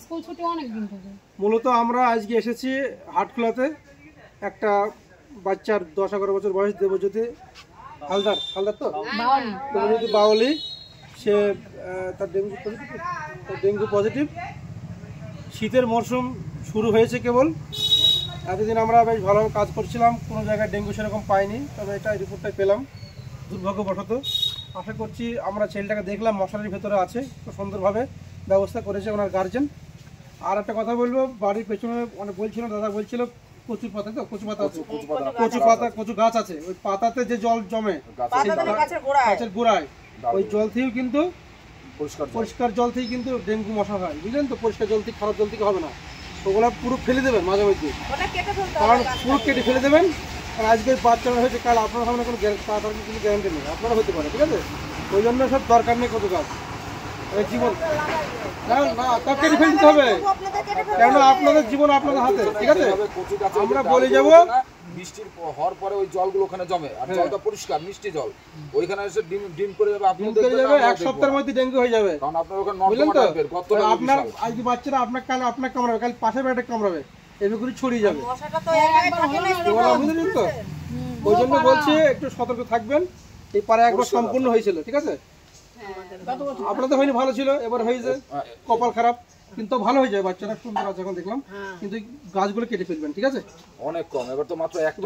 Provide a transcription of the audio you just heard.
School ছুটি অনেক দিন থেকে। মূলত আমরা আজকে এসেছি হাটখোলাতে একটা বাচ্চার 10-11 বছর বয়স দেবজ্যোতি হালদার তো দেবজ্যোতি বাউলি, সে তার ডেঙ্গু পজিটিভ। শীতের মরশুম শুরু হয়েছে কেবল, এতদিন আমরা বেশ ভালো কাজ করছিলাম, কোনো জায়গায় ডেঙ্গু সেরকম পাইনি, তবে এটা রিপোর্টটা পেলাম দুর্ভাগ্যবশত। আশা করছি, আমরা ছেলেটাকে দেখলাম মশারির ভেতরে আছে, খুব সুন্দরভাবে ব্যবস্থা করেছে ওনার গার্জেন। আর একটা কথা বলবো, বাড়ির পেছনে অনেক বলছিল, দাদা বলছিল কচুর পাতা, তো কচু পাতা আছে, কচু গাছ আছে, ওই পাতাতে যে জল জমে গাছের গোড়ায়, ওই জল থেকেও কিন্তু পরিষ্কার জল থেকে কিন্তু ডেঙ্গু মশা হয়, বুঝলেন তো। পরিষ্কার জল থেকে, খারাপ জল থেকে হবে না, ওগুলো পুরো ফেলে দেবেন মাঝে মধ্যে, কারণ পুরো কেটে ফেলে দেবেন। আর আজকে বাচ্চারা হয়েছে, কাল আপনার সামনে কোনো গ্যারান্টি নেই, আপনারা হতে পারে, ঠিক আছে। ওই জন্য সব দরকার নেই কচু গাছ জীবন, না তা কেটে ফেলে দিতে হবে, কেন আপনাদের জীবন আপনাদের হাতে, ঠিক আছে। আমরা বলে যাবো বৃষ্টির হওয়ার পরে ওই জলগুলো ওখানে জমে, আর জলটা পরিষ্কার মিষ্টি জল, ওইখানে এসে ডিম করে যাবে, আপনি এক সপ্তাহের মধ্যে ডেঙ্গু হয়ে যাবে, কারণ আপনার ওখানে বুঝলেন তো। আপনার আজকে বাচ্চারা আপনার কাল আপনাকে কামড়াবে, কাল পাশের বাড়িটা কামড়াবে, এভাবে করে ছড়িয়ে যাবে, বুঝলেন তো। ওই জন্য বলছি একটু সতর্ক থাকবেন। এই পাড়ায় একবার সম্পূর্ণ হয়েছিল, ঠিক আছে, আপনাদের হয়নি, ভালো ছিল, এবার হয়েছে কপাল খারাপ, কিন্তু ভালো হয়ে যায়, বাচ্চারা সুন্দর আছে এখন দেখলাম, কিন্তু গাছগুলো কেটে ফেলবেন, ঠিক আছে। অনেক কম, এবার তো মাত্র একটা